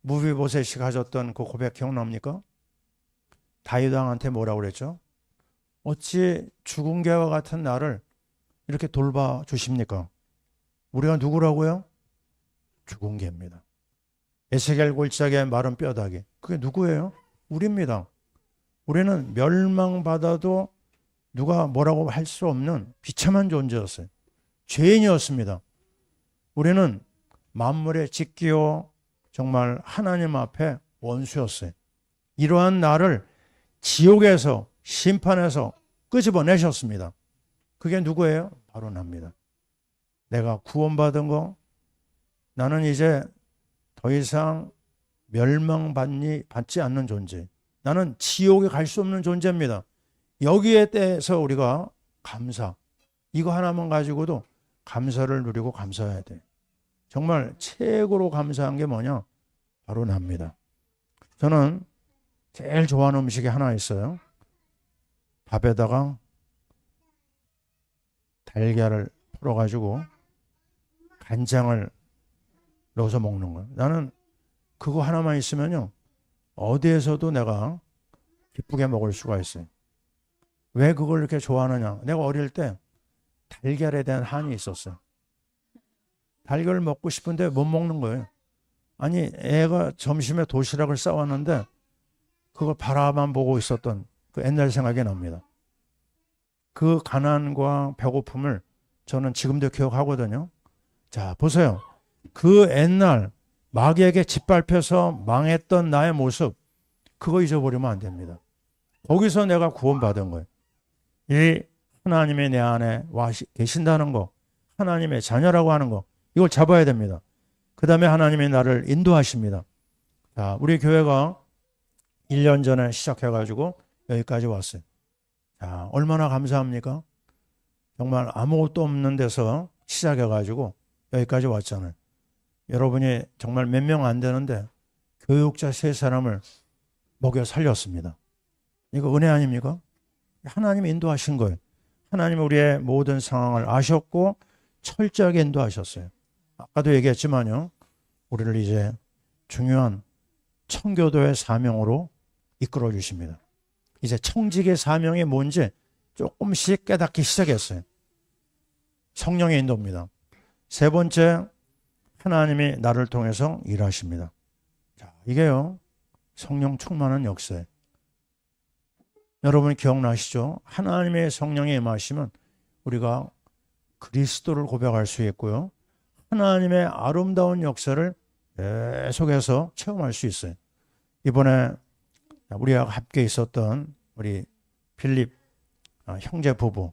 무비보셋이 가졌던 그 고백 기억납니까? 다윗 왕한테 뭐라고 그랬죠? 어찌 죽은 개와 같은 나를 이렇게 돌봐주십니까? 우리가 누구라고요? 죽은 개입니다. 에스겔 골짜기의 마른 뼈다귀. 그게 누구예요? 우리입니다. 우리는 멸망받아도 누가 뭐라고 할 수 없는 비참한 존재였어요. 죄인이었습니다. 우리는 만물의 짓기요 정말 하나님 앞에 원수였어요. 이러한 나를 지옥에서 심판해서 끄집어내셨습니다. 그게 누구예요? 바로 납니다. 내가 구원받은 거, 나는 이제 더 이상 멸망받지 않는 존재. 나는 지옥에 갈 수 없는 존재입니다. 여기에 대해서 우리가 감사, 이거 하나만 가지고도 감사를 누리고 감사해야 돼. 정말 최고로 감사한 게 뭐냐? 바로 납니다. 저는 제일 좋아하는 음식이 하나 있어요. 밥에다가 달걀을 풀어가지고 간장을 넣어서 먹는 거예요. 나는 그거 하나만 있으면요, 어디에서도 내가 기쁘게 먹을 수가 있어요. 왜 그걸 이렇게 좋아하느냐? 내가 어릴 때 달걀에 대한 한이 있었어요. 달걀을 먹고 싶은데 못 먹는 거예요. 아니, 애가 점심에 도시락을 싸왔는데 그걸 바라만 보고 있었던 그 옛날 생각이 납니다. 그 가난과 배고픔을 저는 지금도 기억하거든요. 자, 보세요. 그 옛날 마귀에게 짓밟혀서 망했던 나의 모습, 그거 잊어버리면 안 됩니다. 거기서 내가 구원받은 거예요. 이 하나님이 내 안에 와 계신다는 거, 하나님의 자녀라고 하는 거, 이걸 잡아야 됩니다. 그 다음에 하나님이 나를 인도하십니다. 자, 우리 교회가 1년 전에 시작해가지고 여기까지 왔어요. 자, 얼마나 감사합니까? 정말 아무것도 없는 데서 시작해가지고 여기까지 왔잖아요. 여러분이 정말 몇 명 안 되는데 교육자 3사람을 먹여 살렸습니다. 이거 은혜 아닙니까? 하나님이 인도하신 거예요. 하나님이 우리의 모든 상황을 아셨고 철저하게 인도하셨어요. 아까도 얘기했지만요. 우리를 이제 중요한 청교도의 사명으로 이끌어 주십니다. 이제 청직의 사명이 뭔지 조금씩 깨닫기 시작했어요. 성령의 인도입니다. 3번째, 하나님이 나를 통해서 일하십니다. 자, 이게요. 성령 충만한 역사예요. 여러분 기억나시죠? 하나님의 성령이 임하시면 우리가 그리스도를 고백할 수 있고요. 하나님의 아름다운 역사를 계속해서 체험할 수 있어요. 이번에 우리와 함께 있었던 우리 빌립 형제 부부,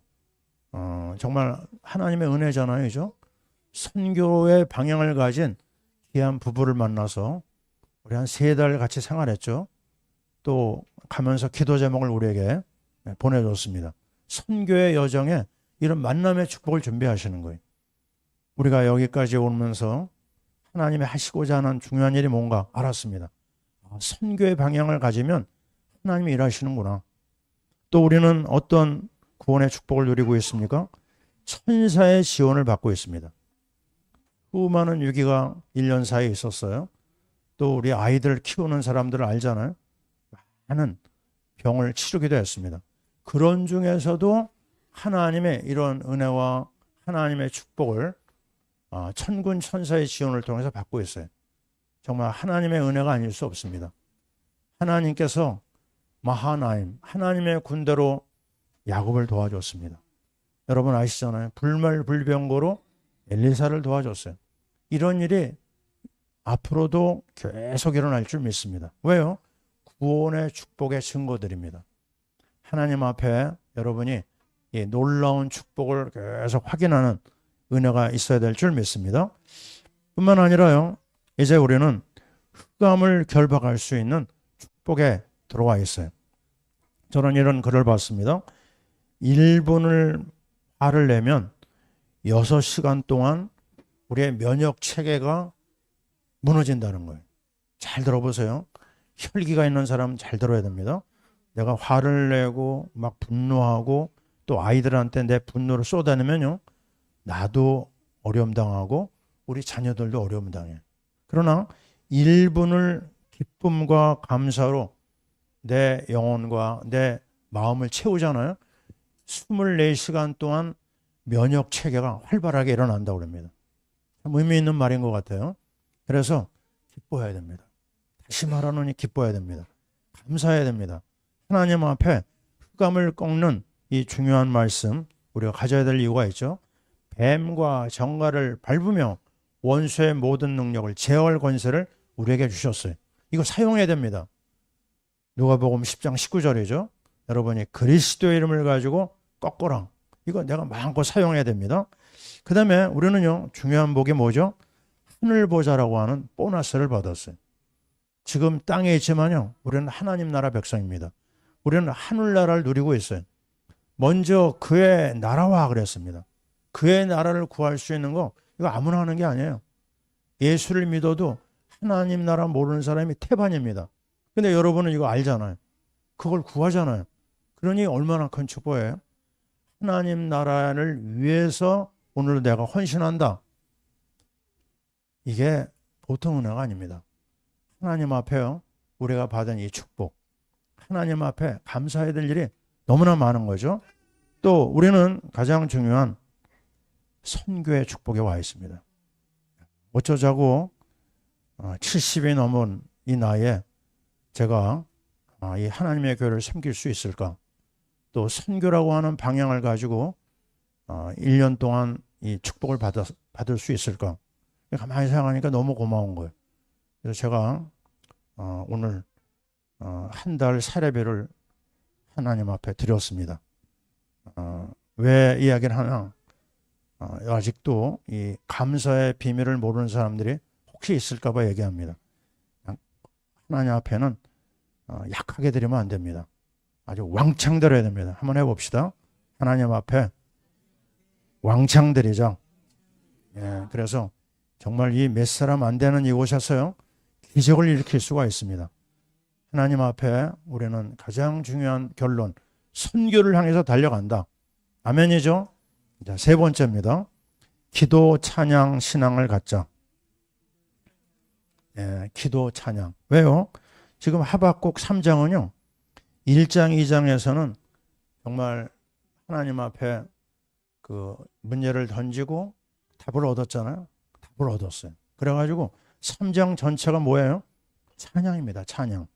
정말 하나님의 은혜잖아요. 그죠? 선교의 방향을 가진 귀한 부부를 만나서 우리 한 3달 같이 생활했죠. 또 가면서 기도 제목을 우리에게 보내줬습니다. 선교의 여정에 이런 만남의 축복을 준비하시는 거예요. 우리가 여기까지 오면서 하나님이 하시고자 하는 중요한 일이 뭔가 알았습니다. 선교의 방향을 가지면 하나님이 일하시는구나. 또 우리는 어떤 구원의 축복을 누리고 있습니까? 천사의 지원을 받고 있습니다. 수많은 위기가 1년 사이에 있었어요. 또 우리 아이들 키우는 사람들을 알잖아요. 많은 병을 치르기도 했습니다. 그런 중에서도 하나님의 이런 은혜와 하나님의 축복을 천군 천사의 지원을 통해서 받고 있어요. 정말 하나님의 은혜가 아닐 수 없습니다. 하나님께서 마하나임, 하나님의 군대로 야곱을 도와줬습니다. 여러분 아시잖아요. 불말불병거로 엘리사를 도와줬어요. 이런 일이 앞으로도 계속 일어날 줄 믿습니다. 왜요? 구원의 축복의 증거들입니다. 하나님 앞에 여러분이 이 놀라운 축복을 계속 확인하는 은혜가 있어야 될 줄 믿습니다. 뿐만 아니라요. 이제 우리는 흑암을 결박할 수 있는 축복에 들어와 있어요. 저는 이런 글을 봤습니다. 1분을 화를 내면 6시간 동안 우리의 면역 체계가 무너진다는 거예요. 잘 들어보세요. 혈기가 있는 사람 잘 들어야 됩니다. 내가 화를 내고 막 분노하고 또 아이들한테 내 분노를 쏟아내면요. 나도 어려움 당하고 우리 자녀들도 어려움 당해요. 그러나 1분을 기쁨과 감사로 내 영혼과 내 마음을 채우잖아요. 24시간 동안 면역 체계가 활발하게 일어난다고 합니다. 참 의미 있는 말인 것 같아요. 그래서 기뻐해야 됩니다. 다시 말하노니 기뻐해야 됩니다. 감사해야 됩니다. 하나님 앞에 흑암을 꺾는 이 중요한 말씀 우리가 가져야 될 이유가 있죠. 뱀과 정갈을 밟으며 원수의 모든 능력을 제어할 권세를 우리에게 주셨어요. 이거 사용해야 됩니다. 누가복음 10장 19절이죠. 여러분이 그리스도의 이름을 가지고 꺾어라. 이거 내가 마음껏 사용해야 됩니다. 그 다음에 우리는요. 중요한 복이 뭐죠? 하늘보좌라고 하는 보너스를 받았어요. 지금 땅에 있지만요. 우리는 하나님 나라 백성입니다. 우리는 하늘나라를 누리고 있어요. 먼저 그의 나라와 그랬습니다. 그의 나라를 구할 수 있는 거 이거 아무나 하는 게 아니에요. 예수를 믿어도 하나님 나라 모르는 사람이 태반입니다. 근데 여러분은 이거 알잖아요. 그걸 구하잖아요. 그러니 얼마나 큰 축복이에요. 하나님 나라를 위해서 오늘 내가 헌신한다. 이게 보통 은혜가 아닙니다. 하나님 앞에요. 우리가 받은 이 축복, 하나님 앞에 감사해야 될 일이 너무나 많은 거죠. 또 우리는 가장 중요한 선교의 축복에 와 있습니다. 어쩌자고 70이 넘은 이 나이에 제가 이 하나님의 교회를 섬길 수 있을까? 또 선교라고 하는 방향을 가지고 1년 동안 이 축복을 받을 수 있을까? 가만히 생각하니까 너무 고마운 거예요. 그래서 제가 오늘 한 달 사례비를 하나님 앞에 드렸습니다. 왜 이야기를 하나? 아직도 이 감사의 비밀을 모르는 사람들이 혹시 있을까 봐 얘기합니다. 하나님 앞에는 약하게 드리면 안 됩니다. 아주 왕창 드려야 됩니다. 한번 해봅시다. 하나님 앞에 왕창 드리자. 예, 그래서 정말 이 몇 사람 안 되는 이곳에서요, 기적을 일으킬 수가 있습니다. 하나님 앞에 우리는 가장 중요한 결론, 선교를 향해서 달려간다. 아멘이죠? 자, 세 번째입니다. 기도, 찬양, 신앙을 갖자. 예, 기도, 찬양. 왜요? 지금 하박국 3장은요, 1장, 2장에서는 정말 하나님 앞에 그 문제를 던지고 답을 얻었잖아요. 답을 얻었어요. 그래가지고 3장 전체가 뭐예요? 찬양입니다. 찬양.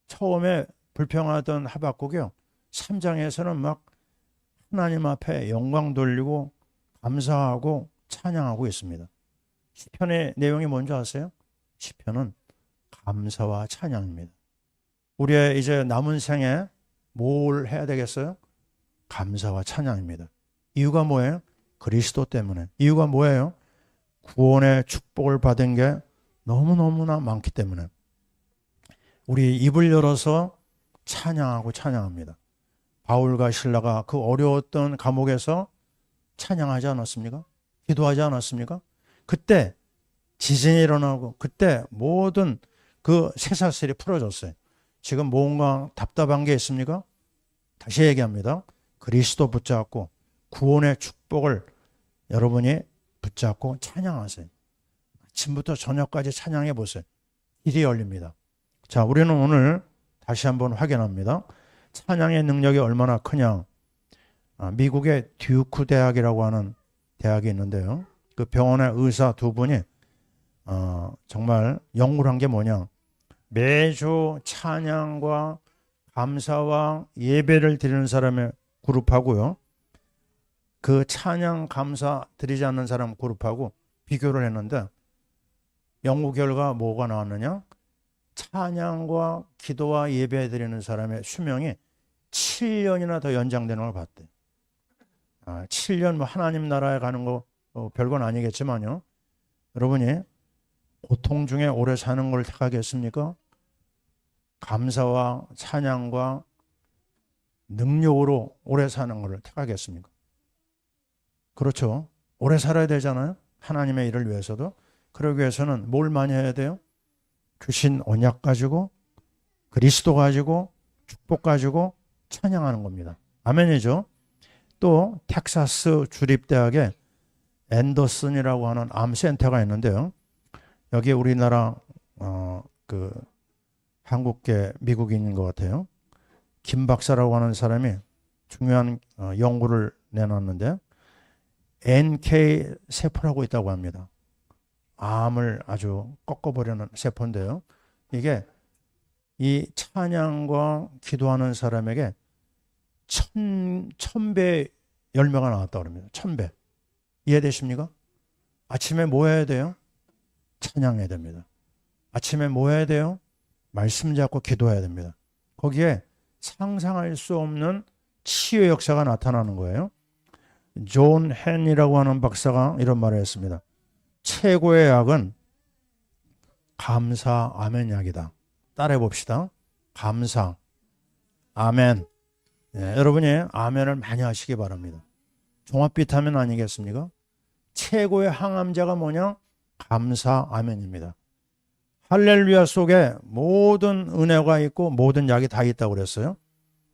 처음에 불평하던 하박국이요, 3장에서는 막 하나님 앞에 영광 돌리고 감사하고 찬양하고 있습니다. 시편의 내용이 뭔지 아세요? 시편은 감사와 찬양입니다. 우리의 이제 남은 생에 뭘 해야 되겠어요? 감사와 찬양입니다. 이유가 뭐예요? 그리스도 때문에. 이유가 뭐예요? 구원의 축복을 받은 게 너무너무나 많기 때문에. 우리 입을 열어서 찬양하고 찬양합니다. 바울과 신라가 그 어려웠던 감옥에서 찬양하지 않았습니까? 기도하지 않았습니까? 그때 지진이 일어나고 그때 모든 그 쇠사슬이 풀어졌어요. 지금 뭔가 답답한 게 있습니까? 다시 얘기합니다. 그리스도 붙잡고 구원의 축복을 여러분이 붙잡고 찬양하세요. 아침부터 저녁까지 찬양해 보세요. 길이 열립니다. 자, 우리는 오늘 다시 한번 확인합니다. 찬양의 능력이 얼마나 크냐. 미국의 듀크 대학이라고 하는 대학이 있는데요, 그 병원의 의사 두 분이 정말 연구를 한 게 뭐냐. 매주 찬양과 감사와 예배를 드리는 사람의 그룹하고요, 그 찬양 감사 드리지 않는 사람 그룹하고 비교를 했는데 연구 결과 뭐가 나왔느냐. 찬양과 기도와 예배 드리는 사람의 수명이 7년이나 더 연장되는 걸 봤대. 7년 뭐 하나님 나라에 가는 거 별건 아니겠지만요, 여러분이 고통 중에 오래 사는 걸 택하겠습니까? 감사와 찬양과 능력으로 오래 사는 걸 택하겠습니까? 그렇죠. 오래 살아야 되잖아요. 하나님의 일을 위해서도. 그러기 위해서는 뭘 많이 해야 돼요? 주신 언약 가지고, 그리스도 가지고, 축복 가지고 찬양하는 겁니다. 아멘이죠. 또 텍사스 주립대학에 앤더슨이라고 하는 암센터가 있는데요, 여기 우리나라 그 한국계 미국인인 것 같아요. 김 박사라고 하는 사람이 중요한 연구를 내놨는데 NK 세포라고 있다고 합니다. 암을 아주 꺾어버리는 세포인데요, 이게 이 찬양과 기도하는 사람에게 1000배 열매가 나왔다고 합니다. 1000배. 이해되십니까? 아침에 뭐 해야 돼요? 찬양해야 됩니다. 아침에 뭐 해야 돼요? 말씀 잡고 기도해야 됩니다. 거기에 상상할 수 없는 치유의 역사가 나타나는 거예요. 존 헨이라고 하는 박사가 이런 말을 했습니다. 최고의 약은 감사 아멘 약이다. 따라해 봅시다. 감사 아멘. 네, 여러분이 아멘을 많이 하시기 바랍니다. 종합 비타민 아니겠습니까? 최고의 항암제가 뭐냐? 감사 아멘입니다. 할렐루야 속에 모든 은혜가 있고 모든 약이 다 있다고 그랬어요.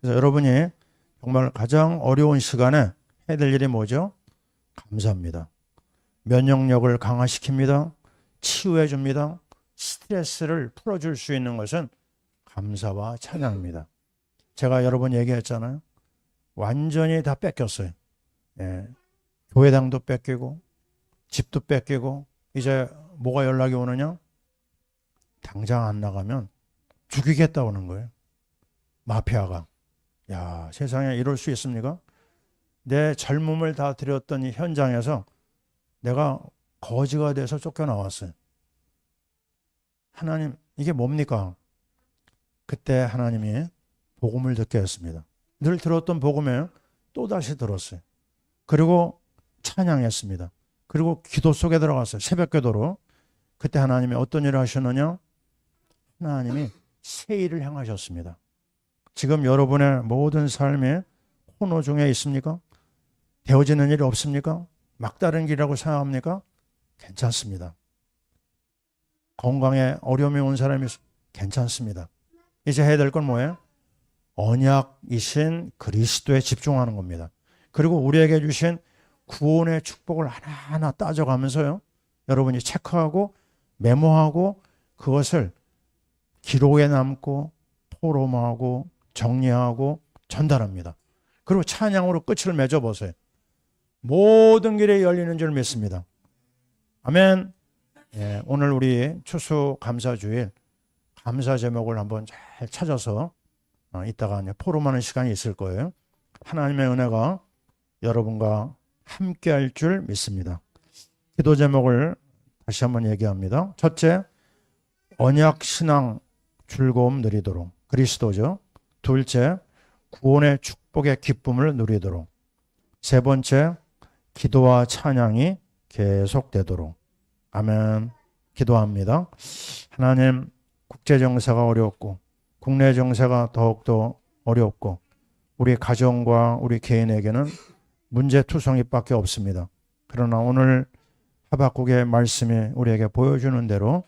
그래서 여러분이 정말 가장 어려운 시간에 해야 될 일이 뭐죠? 감사합니다. 면역력을 강화시킵니다. 치유해 줍니다. 스트레스를 풀어줄 수 있는 것은 감사와 찬양입니다. 제가 여러 번 얘기했잖아요. 완전히 다 뺏겼어요. 예. 교회당도 뺏기고 집도 뺏기고 이제 뭐가 연락이 오느냐? 당장 안 나가면 죽이겠다 오는 거예요. 마피아가. 야, 세상에 이럴 수 있습니까? 내 젊음을 다 들였던 이 현장에서 내가 거지가 돼서 쫓겨나왔어요. 하나님, 이게 뭡니까? 그때 하나님이 복음을 듣게 했습니다. 늘 들었던 복음에 또다시 들었어요. 그리고 찬양했습니다. 그리고 기도 속에 들어갔어요. 새벽 기도로. 그때 하나님이 어떤 일을 하셨느냐? 하나님이 새 일을 행하셨습니다. 지금 여러분의 모든 삶에 혼호 중에 있습니까? 되어지는 일이 없습니까? 막다른 길이라고 생각합니까? 괜찮습니다. 건강에 어려움이 온 사람이 괜찮습니다. 이제 해야 될 건 뭐예요? 언약이신 그리스도에 집중하는 겁니다. 그리고 우리에게 주신 구원의 축복을 하나하나 따져가면서요. 여러분이 체크하고 메모하고 그것을 기록에 남고 토론하고 정리하고 전달합니다. 그리고 찬양으로 끝을 맺어보세요. 모든 길이 열리는 줄 믿습니다. 아멘. 예, 오늘 우리 추수감사주일 감사 제목을 한번 잘 찾아서 이따가 포럼하는 시간이 있을 거예요. 하나님의 은혜가 여러분과 함께 할 줄 믿습니다. 기도 제목을 다시 한번 얘기합니다. 첫째, 언약신앙 즐거움 누리도록, 그리스도죠. 둘째, 구원의 축복의 기쁨을 누리도록. 세 번째, 기도와 찬양이 계속되도록. 아멘. 기도합니다. 하나님, 국제정세가 어렵고 국내 정세가 더욱더 어렵고 우리 가정과 우리 개인에게는 문제투성이밖에 없습니다. 그러나 오늘 하박국의 말씀이 우리에게 보여주는 대로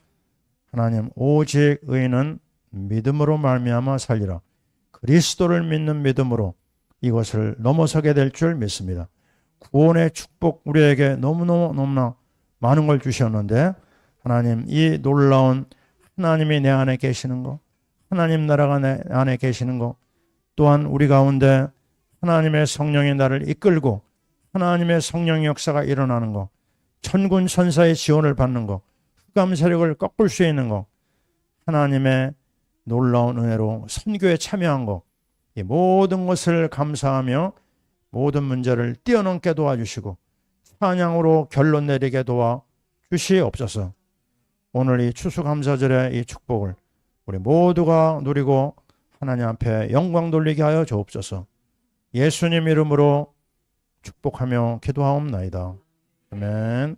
하나님, 오직 의인은 믿음으로 말미암아 살리라. 그리스도를 믿는 믿음으로 이것을 넘어서게 될 줄 믿습니다. 구원의 축복 우리에게 너무나 많은 걸 주셨는데 하나님, 이 놀라운 하나님이 내 안에 계시는 거, 하나님 나라가 내 안에 계시는 거, 또한 우리 가운데 하나님의 성령이 나를 이끌고 하나님의 성령 역사가 일어나는 거, 천군 천사의 지원을 받는 거, 흑암 세력을 꺾을 수 있는 거, 하나님의 놀라운 은혜로 선교에 참여한 거, 이 모든 것을 감사하며 모든 문제를 뛰어넘게 도와주시고 찬양으로 결론 내리게 도와주시옵소서. 오늘 이 추수감사절의 이 축복을 우리 모두가 누리고 하나님 앞에 영광 돌리게 하여 주옵소서. 예수님 이름으로 축복하며 기도하옵나이다. 아멘.